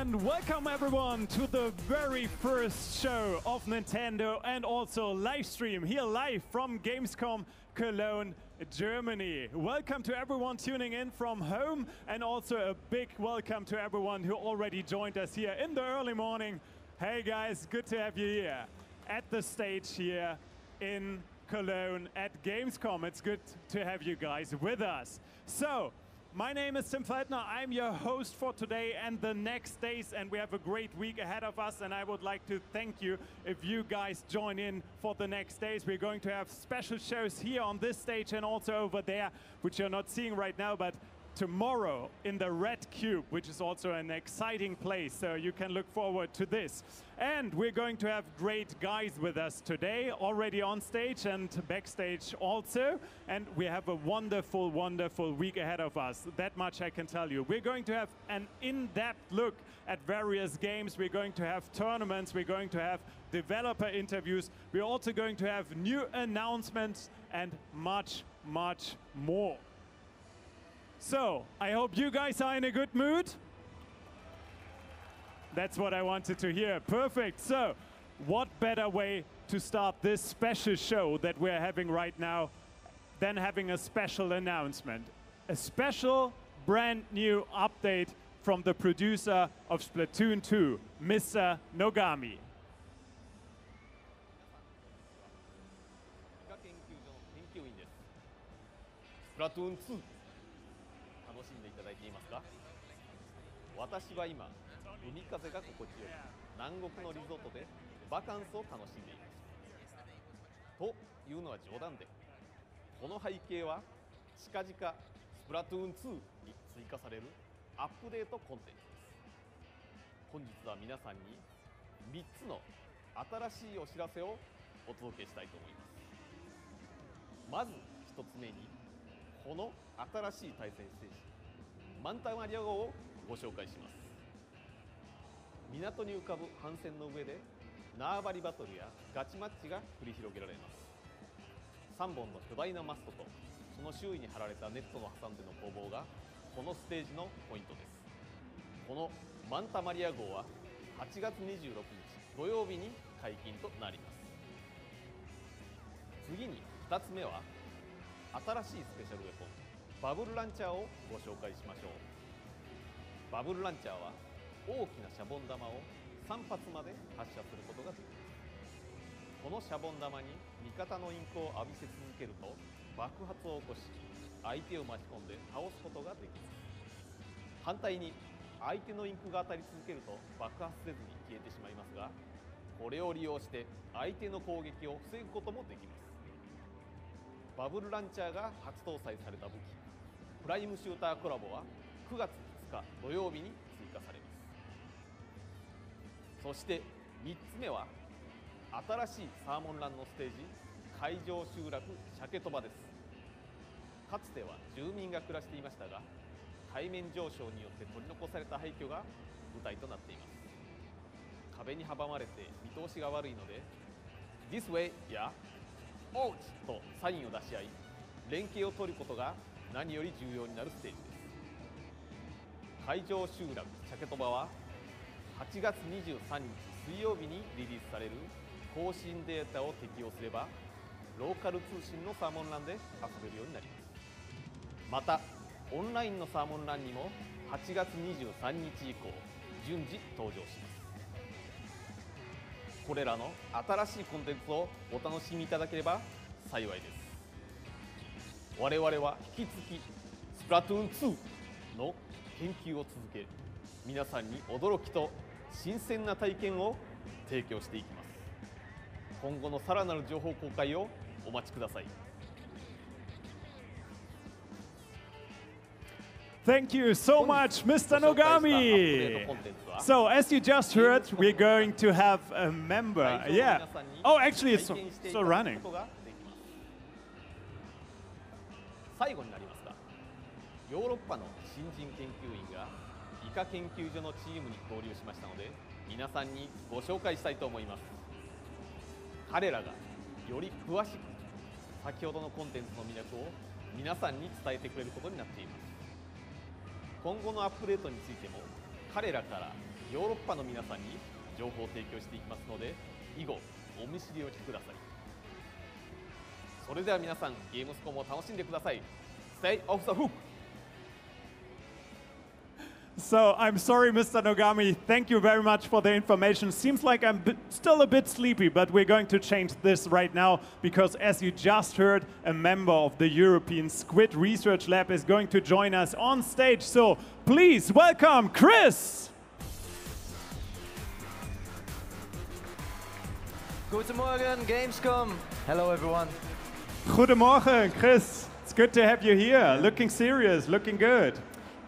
and welcome everyone to the very first show of Nintendo and also live stream here live from Gamescom Cologne, Germany. Welcome to everyone tuning in from home and also a big welcome to everyone who already joined us here in the early morning. Hey guys, good to have you here at the stage here in Cologne at Gamescom. It's good to have you guys with us. So, my name is Tim Feldner. I'm your host for today and the next days, and we have a great week ahead of us, and I would like to thank you if you guys join in for the next days. We're going to have special shows here on this stage and also over there, which you're not seeing right now, but tomorrow in the Red Cube, which is also an exciting place, so you can look forward to this. And we're going to have great guys with us today, already on stage and backstage also. And we have a wonderful, wonderful week ahead of us. That much I can tell you. We're going to have an in-depth look at various games. We're going to have tournaments. We're going to have developer interviews. We're also going to have new announcements and much, much more. So, I hope you guys are in a good mood. That's what I wanted to hear. Perfect. So, what better way to start this special show that we're having right now than having a special announcement? A special, brand new update from the producer of Splatoon 2, Mr. Nogami. Splatoon 2楽しんでいただいていますか？私は今、海風が心地よい南国のリゾートでバカンスを楽しんでいます。というのは冗談で、この背景は近々スプラトゥーン2に追加されるアップデートコンテンツです。本日は皆さんに3つの新しいお知らせをお届けしたいと思います。まず1つ目に、この新しい対戦ステージ、マンタマリア号をご紹介します。港に浮かぶ帆船の上で縄張りバトルやガチマッチが繰り広げられます。3本の巨大なマストとその周囲に張られたネットの挟んでの攻防がこのステージのポイントです。このマンタマリア号は8月26日土曜日に解禁となります。次に2つ目は新しいスペシャルウェポンバブルランチャーをご紹介しましょう。バブルランチャーは大きなシャボン玉を3発まで発射することができます。このシャボン玉に味方のインクを浴びせ続けると爆発を起こし、相手を巻き込んで倒すことができます。反対に相手のインクが当たり続けると爆発せずに消えてしまいますが、これを利用して相手の攻撃を防ぐこともできます。バブルランチャーが初搭載された武器プライムシューターコラボは9月2日土曜日に追加されます。そして3つ目は新しいサーモンランのステージ海上集落鮭鳥羽です。かつては住民が暮らしていましたが、海面上昇によって取り残された廃墟が舞台となっています。壁に阻まれて見通しが悪いので This way やオーチとサインを出し合い、連携を取ることが何より重要になるステージです。海上集落鮭鳥羽は8月23日水曜日にリリースされる更新データを適用すれば、ローカル通信のサーモンランで遊べるようになります。また、オンラインのサーモンランにも8月23日以降順次登場します。これらの新しいコンテンツをお楽しみいただければ幸いです。我々は引き続きスプラトゥーン2の研究を続け、皆さんに驚きと新鮮な体験を提供していきます。今後のさらなる情報公開をお待ちください。Thank you so much, Mr. Nogami. So, as you just heard, we're going to have a member. Yeah. Oh, actually, it's still running. 最後になりますが、ヨーロッパの新人研究員がイカ研究所のチームに合流しましたので、皆さんにご紹介したいと思います。彼らがより詳しく先ほどのコンテンツの魅力を皆さんに伝えてくれることになっています。今後のアップデートについても彼らからヨーロッパの皆さんに情報を提供していきますので、以後お見知りおきください。それでは皆さん、ゲームスコムを楽しんでください。Stay off the hook! So I'm sorry, Mr. Nogami. Thank you very much for the information. Seems like I'm still a bit sleepy, but we're going to change this right now because, as you just heard, a member of the European Squid Research Lab is going to join us on stage. So please welcome Chris. Guten Morgen, Gamescom. Hello, everyone. Goedemorgen, Chris. It's good to have you here. Looking serious, looking good.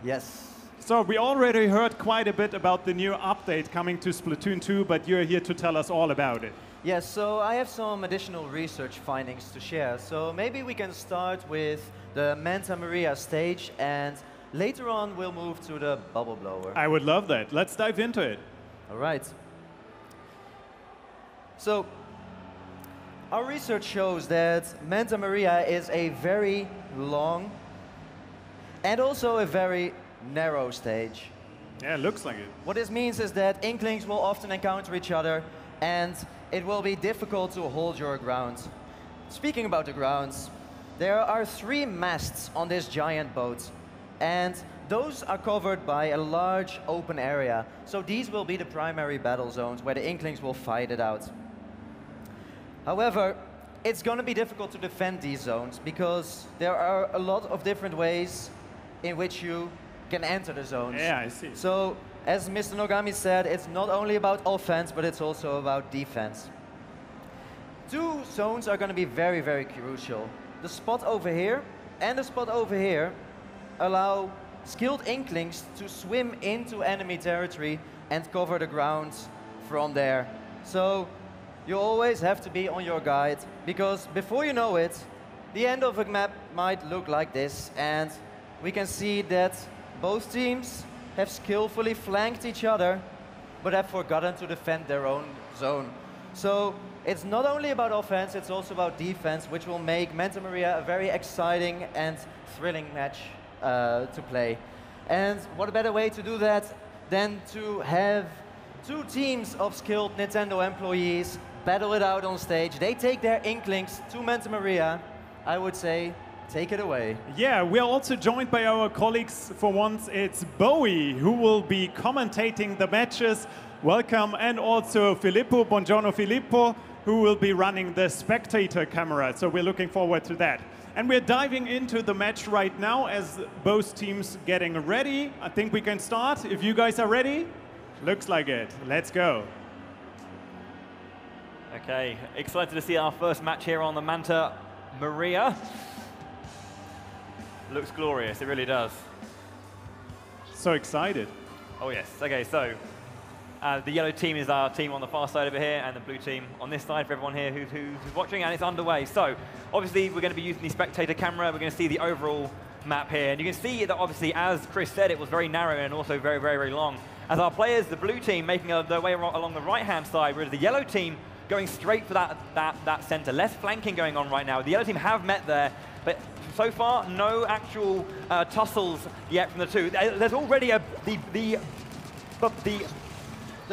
Yes. So we already heard quite a bit about the new update coming to Splatoon 2, but you're here to tell us all about it. Yes, so I have some additional research findings to share. So maybe we can start with the Manta Maria stage, and later on we'll move to the bubble blower. I would love that. Let's dive into it. All right. So our research shows that Manta Maria is a very long and also a very narrow stage. Yeah, it looks like it. What this means is that Inklings will often encounter each other, and it will be difficult to hold your ground. Speaking about the grounds, there are 3 masts on this giant boat, and those are covered by a large open area. So these will be the primary battle zones where the Inklings will fight it out. However, it's going to be difficult to defend these zones because there are a lot of different ways in which you can enter the zones. Yeah, I see. So, as Mr. Nogami said, it's not only about offense, but it's also about defense. 2 zones are going to be very, very crucial. The spot over here and the spot over here allow skilled Inklings to swim into enemy territory and cover the ground from there. So, you always have to be on your guard, because before you know it, the end of a map might look like this, and we can see that both teams have skillfully flanked each other, but have forgotten to defend their own zone. So it's not only about offense, it's also about defense, which will make Manta Maria a very exciting and thrilling match to play. And what a better way to do that than to have 2 teams of skilled Nintendo employees battle it out on stage. They take their Inklings to Manta Maria. I would say, take it away. Yeah, we are also joined by our colleagues. For once, it's Bowie who will be commentating the matches. Welcome. And also Filippo, buongiorno Filippo, who will be running the spectator camera. So we're looking forward to that. And we're diving into the match right now as both teams getting ready. I think we can start. If you guys are ready, looks like it. Let's go. Okay, excited to see our first match here on the Manta Maria. Looks glorious, it really does. So excited. Oh yes, okay, so the yellow team is our team on the far side over here, and the blue team on this side for everyone here who's watching, and it's underway. So obviously we're going to be using the spectator camera. We're going to see the overall map here, and you can see that obviously, as Chris said, it was very narrow and also very, very, very long. As our players, the blue team, making their way along the right-hand side, whereas the yellow team going straight for that center. Less flanking going on right now. The yellow team have met there, but so far, no actual tussles yet from the 2. There's already the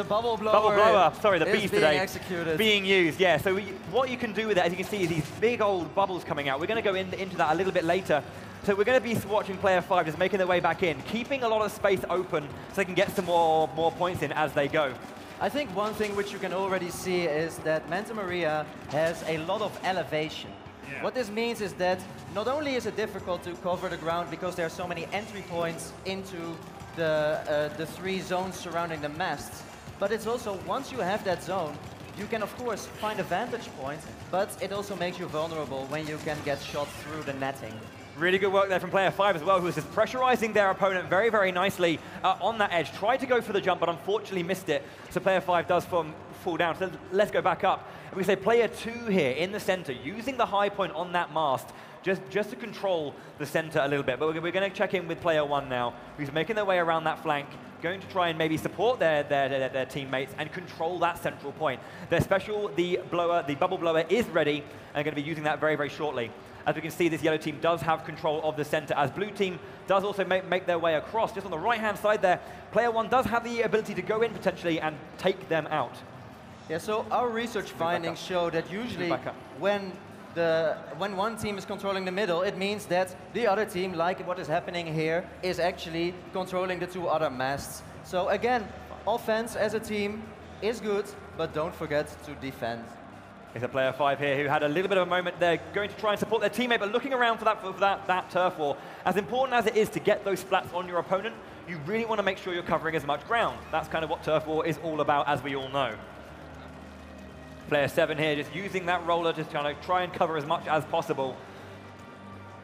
bubble blower. Sorry, the B's today. Executed. Being used, yeah. So what you can do with that, as you can see, is these big old bubbles coming out. We're going to go into that a little bit later. So we're going to be watching player 5 just making their way back in, keeping a lot of space open so they can get some more points in as they go. I think one thing which you can already see is that Manta Maria has a lot of elevation. Yeah. What this means is that not only is it difficult to cover the ground because there are so many entry points into the 3 zones surrounding the masts, but it's also, once you have that zone, you can of course find a vantage point, but it also makes you vulnerable when you can get shot through the netting. Really good work there from player 5 as well, who was just pressurizing their opponent very, very nicely on that edge. Tried to go for the jump, but unfortunately missed it. So player 5 does fall down. So let's go back up. And we say player 2 here in the center, using the high point on that mast, just to control the center a little bit. But we're going to check in with player 1 now, who's making their way around that flank, going to try and maybe support their teammates and control that central point. Their special, the bubble blower, is ready, and they're going to be using that very, very shortly. As we can see, this yellow team does have control of the center, as blue team does also make their way across. Just on the right-hand side there, player one does have the ability to go in potentially and take them out. Yeah, so our research findings show that usually when one team is controlling the middle, it means that the other team, like what is happening here, is actually controlling the two other masts. So again, offense as a team is good, but don't forget to defend. It's a player 5 here who had a little bit of a moment. They're going to try and support their teammate, but looking around for that turf war. As important as it is to get those splats on your opponent, you really want to make sure you're covering as much ground. That's kind of what turf war is all about, as we all know. Player 7 here just using that roller to try and cover as much as possible.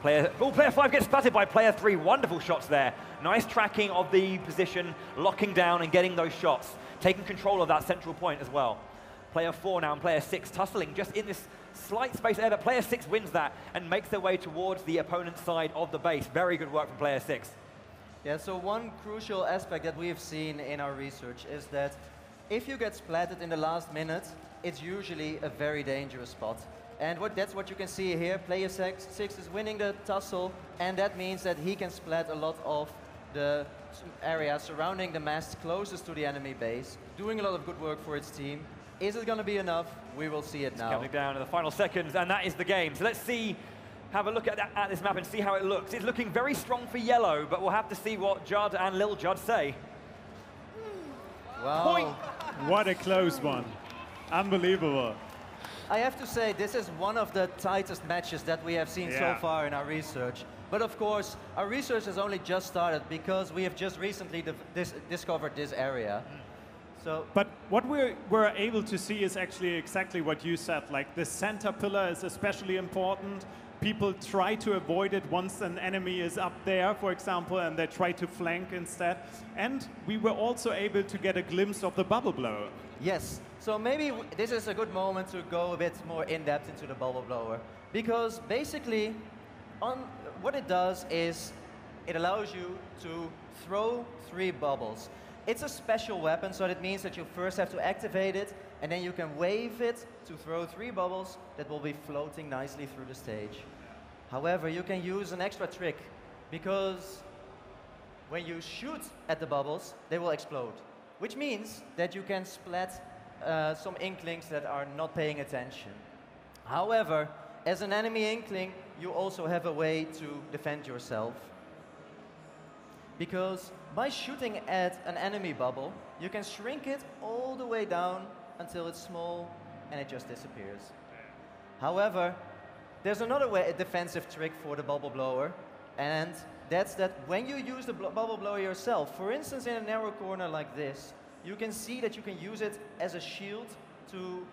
Player 5 gets splatted by player 3. Wonderful shots there. Nice tracking of the position, locking down and getting those shots. Taking control of that central point as well. Player 4 now and player 6 tussling just in this slight space there, but player 6 wins that and makes their way towards the opponent's side of the base. Very good work from player 6. Yeah, so one crucial aspect that we have seen in our research is that if you get splatted in the last minute, it's usually a very dangerous spot. And that's what you can see here. Player 6 is winning the tussle, and that means that he can splat a lot of the area surrounding the mast closest to the enemy base, doing a lot of good work for its team. Is it going to be enough? We will see it now. Counting down in the final seconds, and that is the game. So let's have a look at this map and see how it looks. It's looking very strong for yellow, but we'll have to see what Judd and Lil Judd say. Wow. Point. What a close one. Unbelievable. I have to say, this is one of the tightest matches that we have seen so far in our research. But of course, our research has only just started because we have just recently discovered this area. So, but what we're able to see is actually exactly what you said. Like the center pillar is especially important. People try to avoid it once an enemy is up there, for example, and they try to flank instead. And we were also able to get a glimpse of the bubble blower. Yes. So maybe this is a good moment to go a bit more in-depth into the bubble blower. Because basically, what it does is it allows you to throw 3 bubbles. It's a special weapon, so that means that you first have to activate it, and then you can wave it to throw 3 bubbles that will be floating nicely through the stage. However, you can use an extra trick, because when you shoot at the bubbles, they will explode, which means that you can splat some inklings that are not paying attention. However, as an enemy inkling, you also have a way to defend yourself. Because by shooting at an enemy bubble, you can shrink it all the way down until it's small and it just disappears. However, there's another defensive trick for the bubble blower, and that's that when you use the bubble blower yourself, for instance in a narrow corner like this, you can see that you can use it as a shield to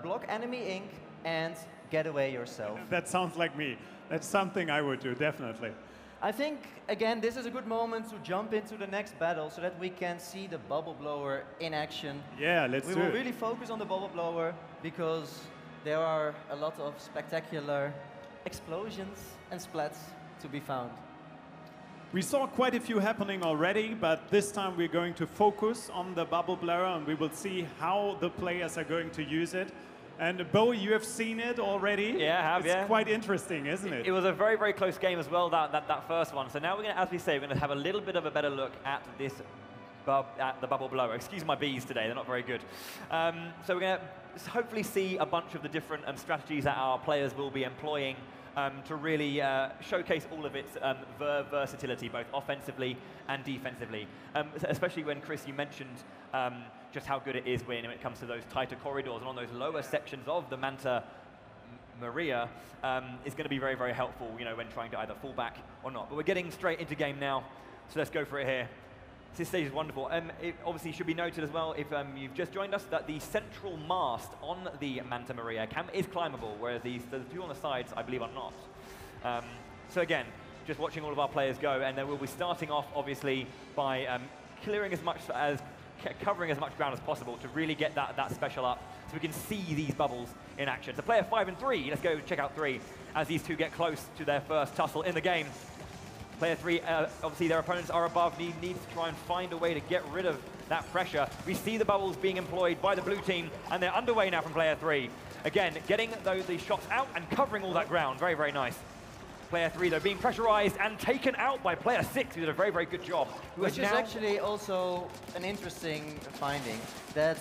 block enemy ink and get away yourself. That sounds like me. That's something I would do, definitely. I think, again, this is a good moment to jump into the next battle so that we can see the bubble blower in action. Yeah, let's do it. We will really focus on the bubble blower because there are a lot of spectacular explosions and splats to be found. We saw quite a few happening already, but this time we're going to focus on the bubble blower and we will see how the players are going to use it. And Bo, you have seen it already. Yeah, I have, It's quite interesting, isn't it? It was a very, very close game as well, that first one. So now we're going to, as we say, we're going to have a little bit of a better look at this at the bubble blower. Excuse my bees today, they're not very good. So we're going to hopefully see a bunch of the different strategies that our players will be employing to really showcase all of its versatility, both offensively and defensively. Especially when, Chris, you mentioned just how good it is when it comes to those tighter corridors and on those lower sections of the Manta Maria is going to be very, very helpful, you know, when trying to either fall back or not. But we're getting straight into game now, so let's go for it here. This stage is wonderful. It obviously should be noted as well, if you've just joined us, that the central mast on the Manta Maria is climbable, whereas the two on the sides, I believe, are not. So again, just watching all of our players go, and then we'll be starting off, obviously, by covering as much ground as possible to really get that special up, so we can see these bubbles in action. So player 5 and 3, let's go check out 3, as these two get close to their first tussle in the game. Player 3, obviously their opponents are above, needs to try and find a way to get rid of that pressure. We see the bubbles being employed by the blue team, and they're underway now from Player 3. Again, getting the shots out and covering all that ground. Very, very nice. Player 3, though, being pressurized and taken out by Player 6, who did a very, very good job. Which is actually also an interesting finding, that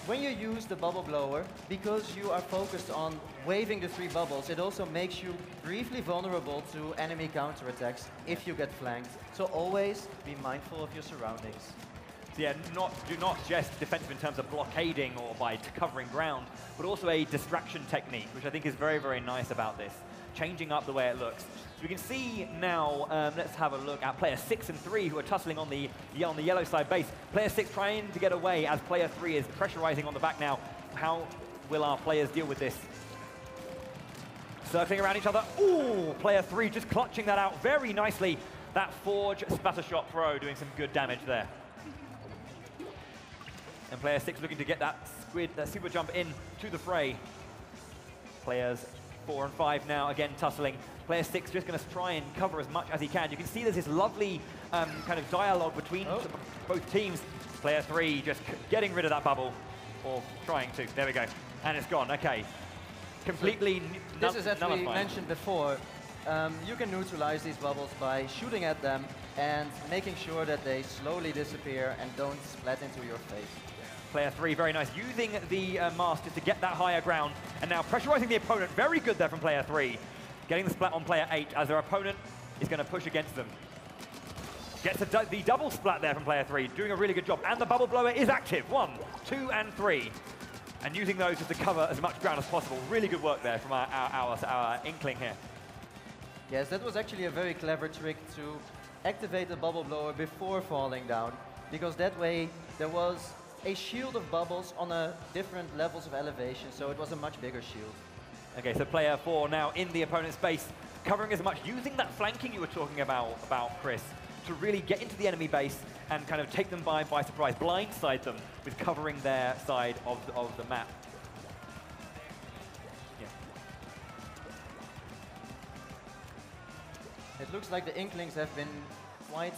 when you use the bubble blower, because you are focused on waving the 3 bubbles, it also makes you briefly vulnerable to enemy counterattacks if you get flanked. So always be mindful of your surroundings. So yeah, do not just defensive in terms of blockading or by covering ground, but also a distraction technique, which I think is very, very nice about this. Changing up the way it looks. So we can see now, let's have a look at Player 6 and 3 who are tussling on the yellow side base. Player 6 trying to get away as Player 3 is pressurizing on the back now. How will our players deal with this? Circling around each other. Ooh, Player 3 just clutching that out very nicely. That Forge Spattershot Pro doing some good damage there. And Player 6 looking to get that super jump in to the fray. Players 4 and 5 now, again tussling. Player 6 just going to try and cover as much as he can. You can see there's this lovely kind of dialogue between both teams. Player 3 just getting rid of that bubble, or trying to. There we go. And it's gone. Okay. Completely This is, as we mentioned before, you can neutralize these bubbles by shooting at them and making sure that they slowly disappear and don't splat into your face. Player 3, very nice, using the mask just to get that higher ground, and now pressurizing the opponent. Very good there from Player 3. Getting the splat on Player 8 as their opponent is going to push against them. Gets the double splat there from Player 3, doing a really good job. And the bubble blower is active. 1, 2, and 3. And using those just to cover as much ground as possible. Really good work there from our Inkling here. Yes, that was actually a very clever trick to activate the bubble blower before falling down, because that way there was a shield of bubbles on different levels of elevation, so it was a much bigger shield. Okay, so Player 4 now in the opponent's base, covering as much, using that flanking you were talking about Chris, to really get into the enemy base and kind of take them by surprise, blindside them with covering their side of the map. Yeah. It looks like the Inklings have been quite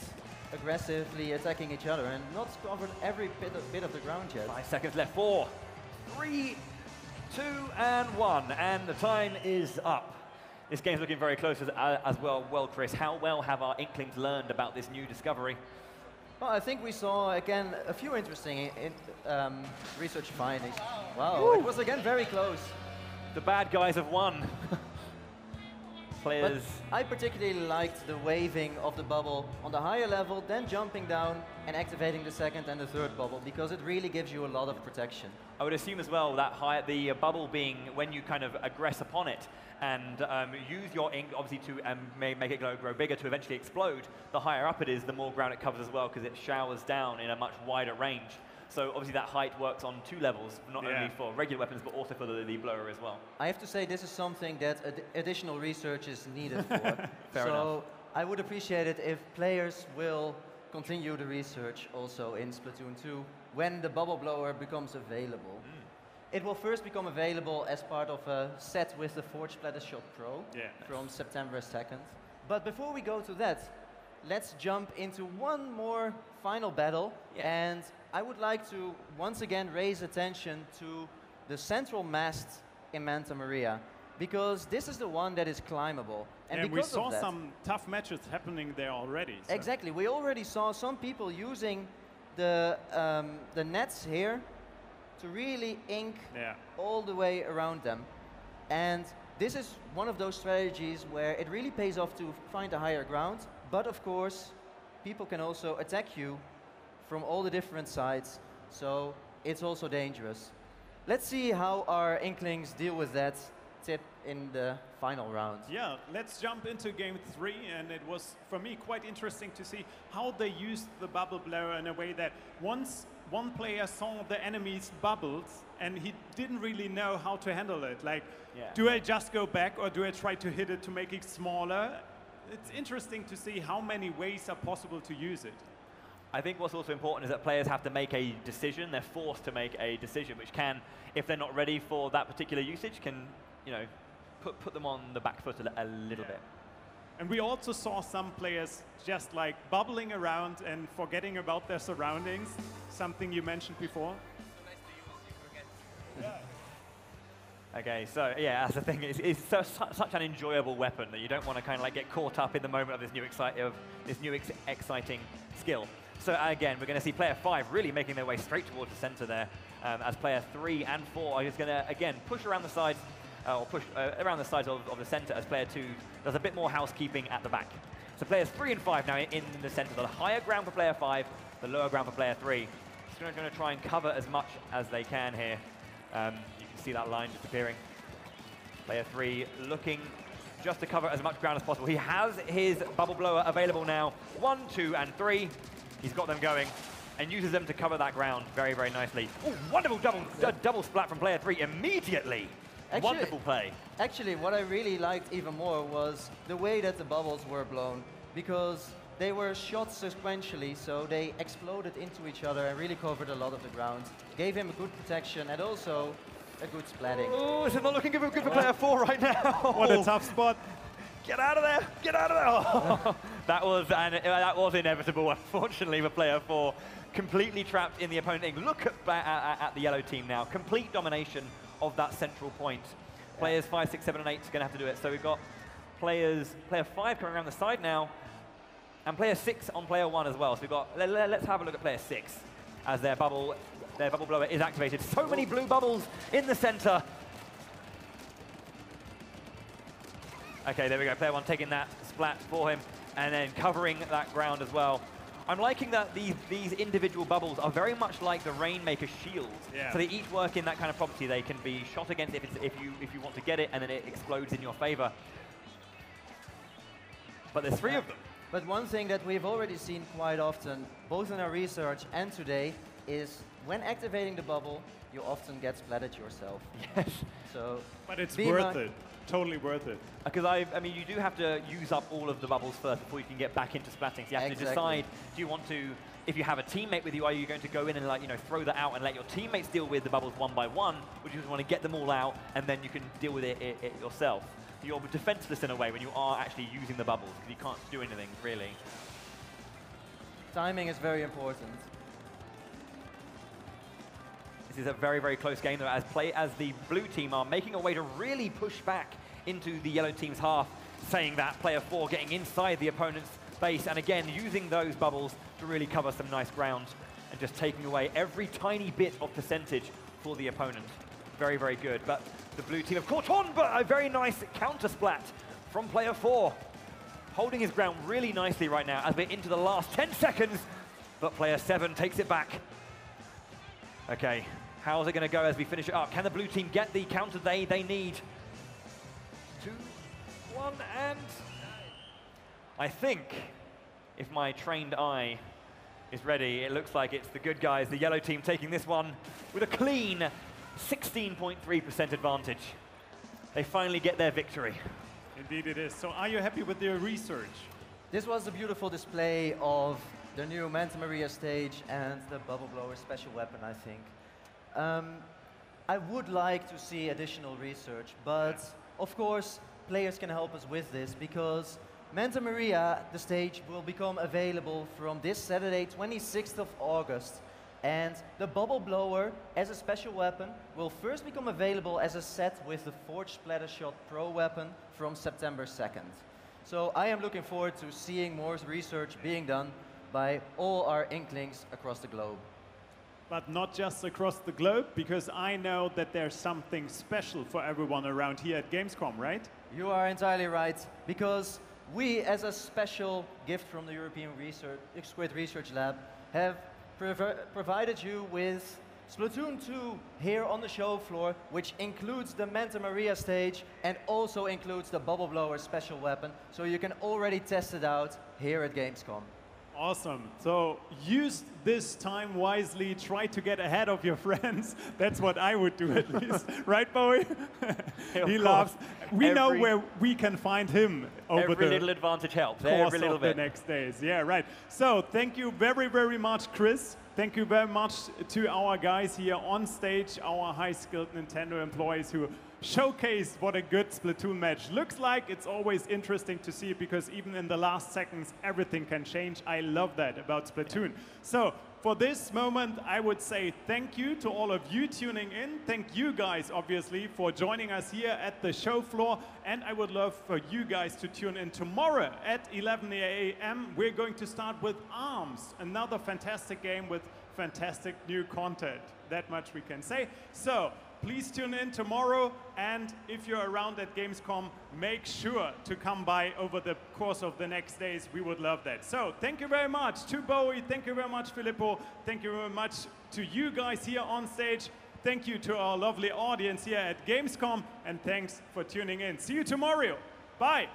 aggressively attacking each other and not covered every bit of the ground yet. 5 seconds left. 4, 3, 2, and 1, and the time is up. This game's looking very close as well. Well, Chris, how well have our Inklings learned about this new discovery? Well, I think we saw, again, a few interesting research findings. Wow, Woo! It was, again, very close. The bad guys have won. Players. But I particularly liked the waving of the bubble on the higher level, then jumping down and activating the second and the third bubble, because it really gives you a lot of protection. I would assume as well that the bubble being when you kind of aggress upon it and use your ink, obviously, to make it grow bigger to eventually explode. The higher up it is, the more ground it covers as well, because it showers down in a much wider range. So obviously that height works on 2 levels, not only for regular weapons, but also for the blower as well. I have to say this is something that additional research is needed for. Fair enough. I would appreciate it if players will continue the research also in Splatoon 2 when the bubble blower becomes available. It will first become available as part of a set with the Forge Splattershot Pro from September 2nd. But before we go to that, let's jump into one more final battle. And I would like to once again raise attention to the central mast in Manta Maria, because this is the one that is climbable. And we saw some tough matches happening there already. So. Exactly. We already saw some people using the nets here to really ink all the way around them. And this is one of those strategies where it really pays off to find a higher ground. But of course, people can also attack you from all the different sides. So it's also dangerous. Let's see how our Inklings deal with that tip in the final round. Yeah, let's jump into game 3, and it was, for me, quite interesting to see how they used the bubble blower in a way that once one player saw the enemy's bubbles, and he didn't really know how to handle it. Like, do I just go back, or do I try to hit it to make it smaller? It's interesting to see how many ways are possible to use it. I think what's also important is that players have to make a decision. They're forced to make a decision, which can, if they're not ready for that particular usage, can, you know, put them on the back foot a little bit. And we also saw some players just like bubbling around and forgetting about their surroundings, something you mentioned before. Okay, so yeah, that's the thing. It's such an enjoyable weapon that you don't want to kind of like get caught up in the moment of this new exciting skill. So again, we're going to see player 5 really making their way straight towards the center there, as player 3 and 4 are just going to again push around the sides, or push around the sides of the center as player 2 does a bit more housekeeping at the back. So players 3 and 5 now in the center. The higher ground for player 5, the lower ground for player 3. Just going to try and cover as much as they can here. You can see that line just appearing. Player 3 looking just to cover as much ground as possible. He has his bubble blower available now. 1, 2, and 3. He's got them going and uses them to cover that ground very, very nicely. Oh, wonderful double splat from player 3 immediately. Actually, wonderful play. Actually, what I really liked even more was the way that the bubbles were blown, because they were shot sequentially, so they exploded into each other and really covered a lot of the ground. Gave him a good protection and also a good splatting. Oh, this is not looking good for player 4 right now. What a tough spot. Get out of there! Get out of there! Oh, that was inevitable, unfortunately, for player 4. Completely trapped in the opponent. Look at the yellow team now. Complete domination of that central point. Players 5, 6, 7, and 8 are going to have to do it. So we've got player 5 coming around the side now, and player 6 on player 1 as well. So we've got. Let's have a look at player 6 as their bubble blower is activated. So many blue bubbles in the center. Okay, there we go. Player 1 taking that splat for him and then covering that ground as well. I'm liking that these individual bubbles are very much like the Rainmaker shield. Yeah. So they each work in that kind of property. They can be shot against if you want to get it, and then it explodes in your favor. But there's 3 of them. But one thing that we've already seen quite often, both in our research and today, is when activating the bubble, you often get splatted yourself. Yes. So, but it's worth it. Totally worth it. Because I mean, you do have to use up all of the bubbles first before you can get back into splatting. So you have to decide, do you want to, if you have a teammate with you, are you going to go in and throw that out and let your teammates deal with the bubbles one by one, or do you just want to get them all out and then you can deal with it yourself? You're defenseless in a way when you are actually using the bubbles, because you can't do anything, really. Timing is very important. This is a very, very close game, though, as the blue team are making a way to really push back into the yellow team's half, saying that player 4 getting inside the opponent's base, and again, using those bubbles to really cover some nice ground and just taking away every tiny bit of percentage for the opponent. Very, very good. But the blue team have caught on, but a very nice counter splat from player 4. Holding his ground really nicely right now as we're into the last 10 seconds, but player 7 takes it back. Okay. How's it going to go as we finish it up? Can the blue team get the counter they need? 2, 1, and I think if my trained eye is ready, it looks like it's the good guys, the yellow team, taking this one with a clean 16.3% advantage. They finally get their victory. Indeed it is. So are you happy with their research? This was a beautiful display of the new Manta Maria stage and the bubble blower special weapon, I think. I would like to see additional research, but of course, players can help us with this, because Manta Maria, the stage, will become available from this Saturday, 26th of August. And the bubble blower, as a special weapon, will first become available as a set with the Forged Splattershot Pro weapon from September 2nd. So I am looking forward to seeing more research being done by all our Inklings across the globe. But not just across the globe, because I know that there's something special for everyone around here at Gamescom, right? You are entirely right, because we, as a special gift from the European Squid Research Lab, have provided you with Splatoon 2 here on the show floor, which includes the Manta Maria stage and also includes the bubble blower special weapon, so you can already test it out here at Gamescom. Awesome. So use this time wisely. Try to get ahead of your friends. That's what I would do at least. Right, Bowie? He laughs. We know where we can find him over every little advantage helps. Every little bit. The next days. Yeah, right. So thank you very, very much, Chris, Thank you very much to our guys here on stage, our high-skilled Nintendo employees who showcased what a good Splatoon match looks like. It's always interesting to see because even in the last seconds, everything can change. I love that about Splatoon. So for this moment, I would say thank you to all of you tuning in. Thank you guys, obviously, for joining us here at the show floor. And I would love for you guys to tune in tomorrow at 11 a.m. We're going to start with ARMS, another fantastic game with fantastic new content. That much we can say. So please tune in tomorrow, and if you're around at Gamescom, make sure to come by over the course of the next days. We would love that. So thank you very much to Bowie, thank you very much Filippo, thank you very much to you guys here on stage, thank you to our lovely audience here at Gamescom, and thanks for tuning in. See you tomorrow. Bye.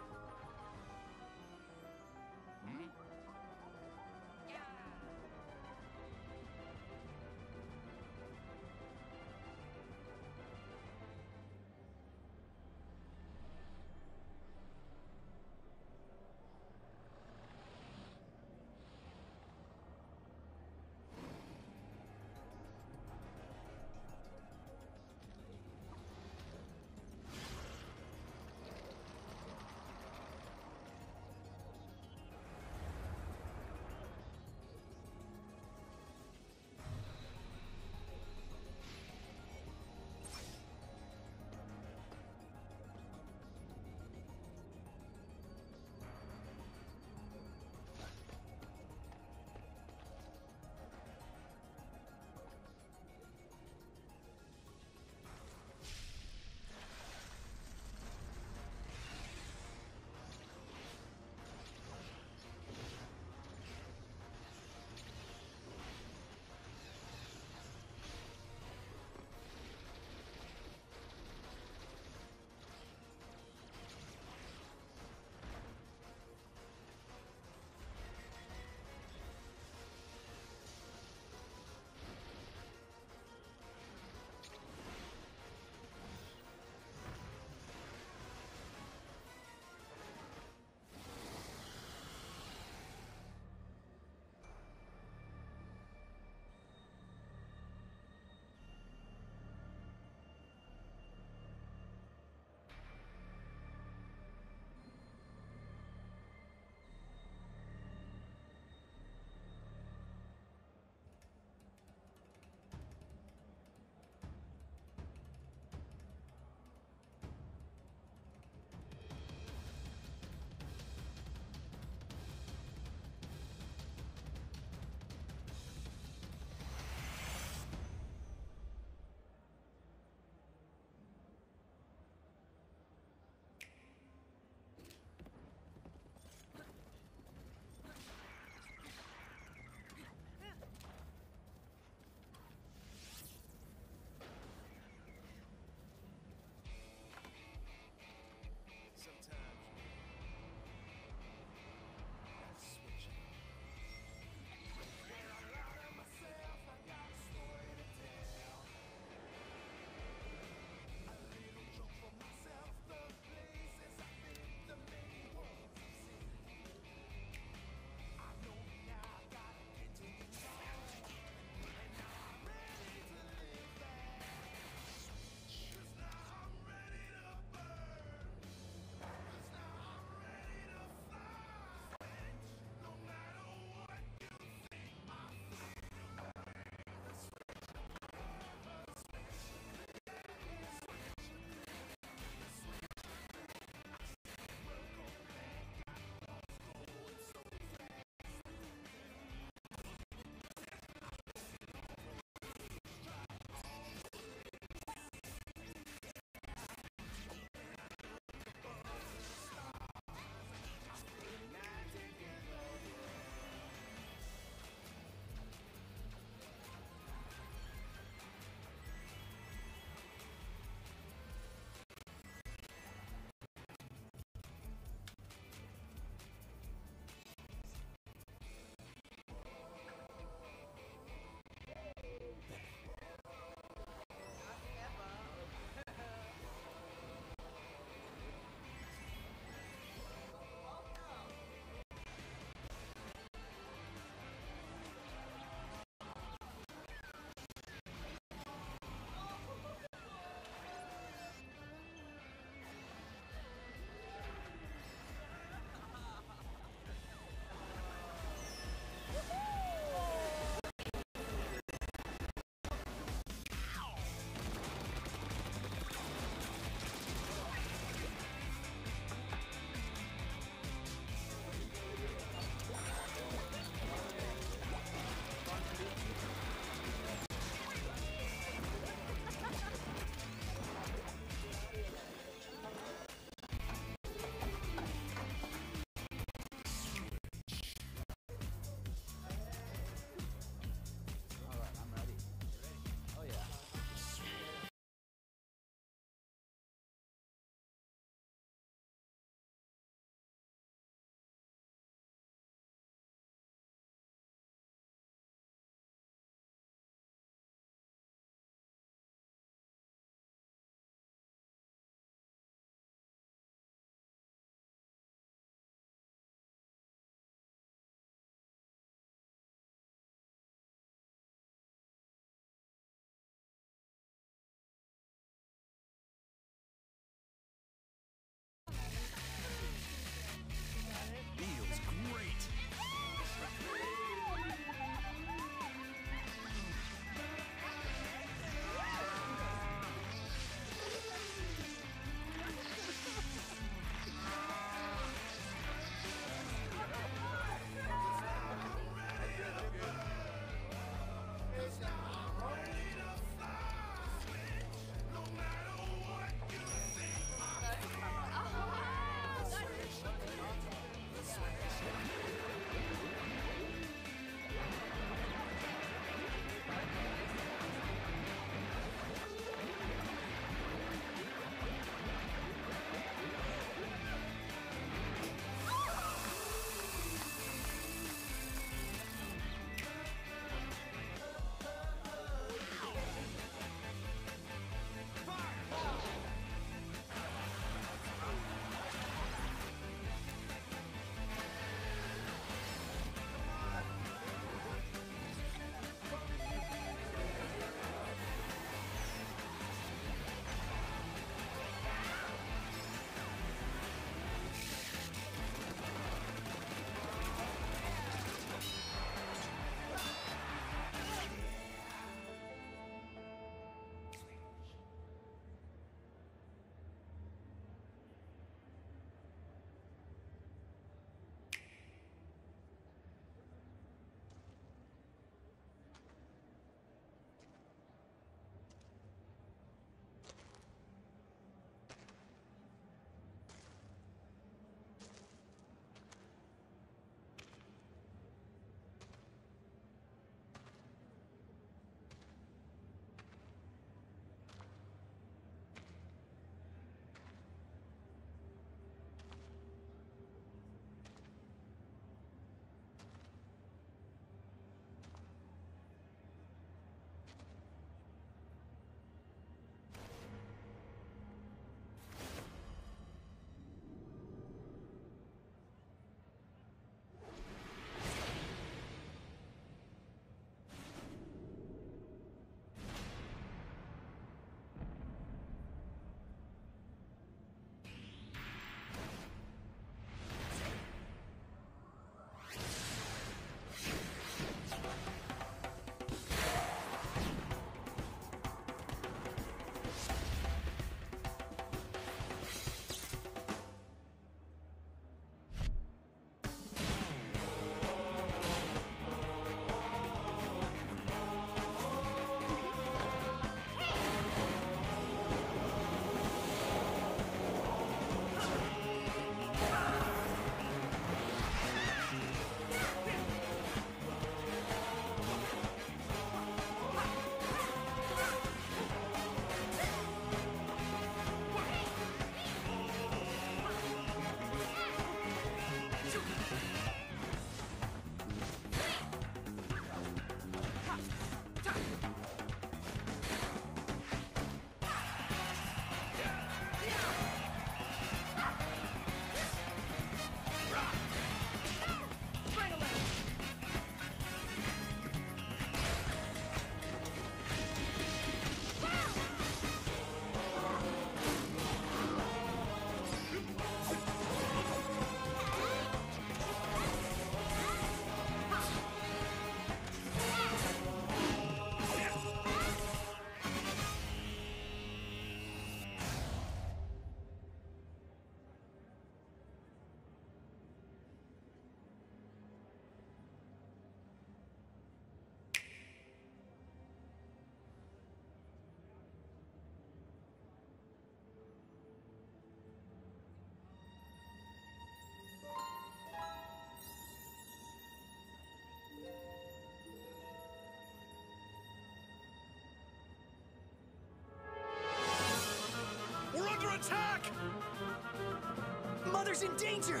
Mother's in danger!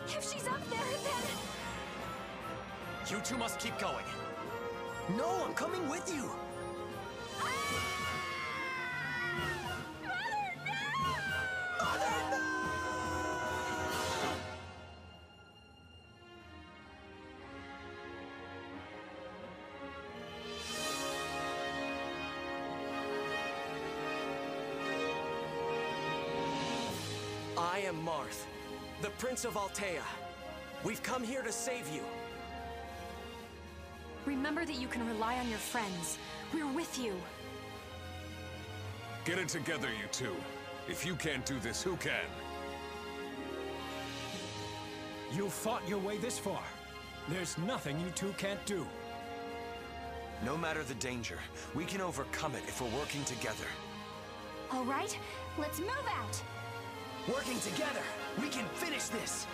If she's up there, then... You two must keep going. No, I'm coming with you. I am Marth, the Prince of Altea. We've come here to save you. Remember that you can rely on your friends. We're with you. Get it together, you two. If you can't do this, who can? You fought your way this far. There's nothing you two can't do. No matter the danger, we can overcome it if we're working together. All right, let's move out. Working together, we can finish this!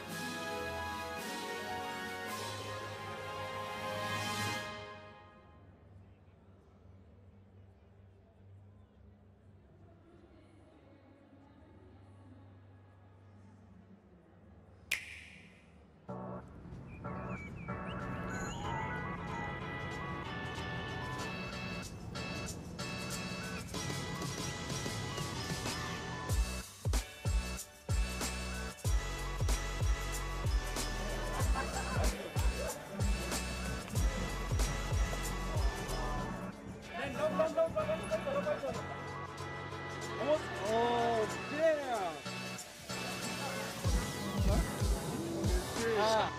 Oh, damn! Ah.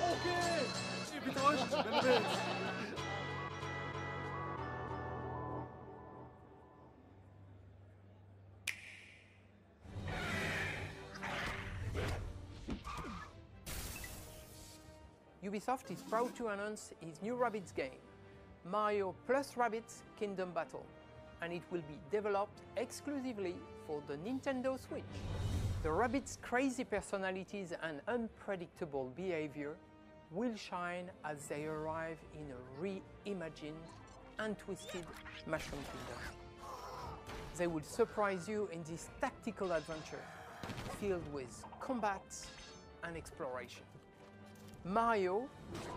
Okay! Ubisoft is proud to announce its new Rabbids game, Mario plus Rabbids Kingdom Battle, and it will be developed exclusively for the Nintendo Switch. The Rabbids' crazy personalities and unpredictable behavior will shine as they arrive in a reimagined and twisted Mushroom Kingdom. They will surprise you in this tactical adventure filled with combat and exploration. Mario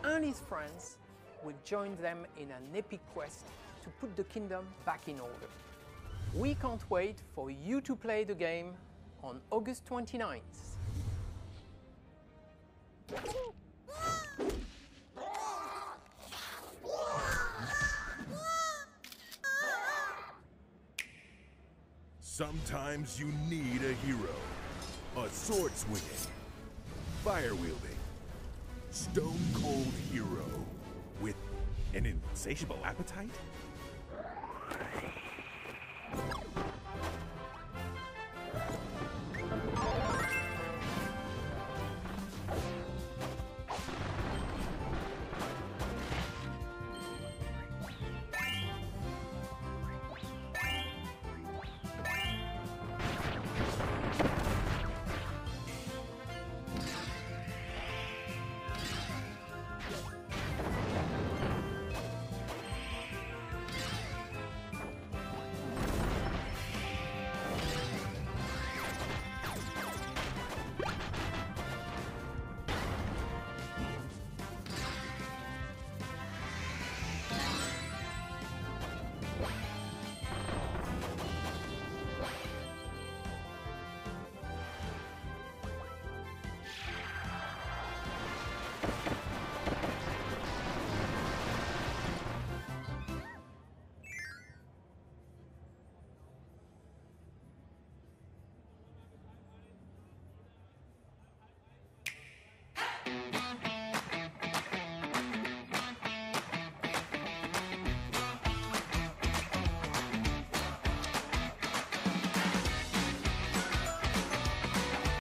and his friends will join them in an epic quest to put the kingdom back in order. We can't wait for you to play the game on August 29th. Sometimes you need a hero. A sword swinging, fire wielding, stone cold hero with an insatiable appetite?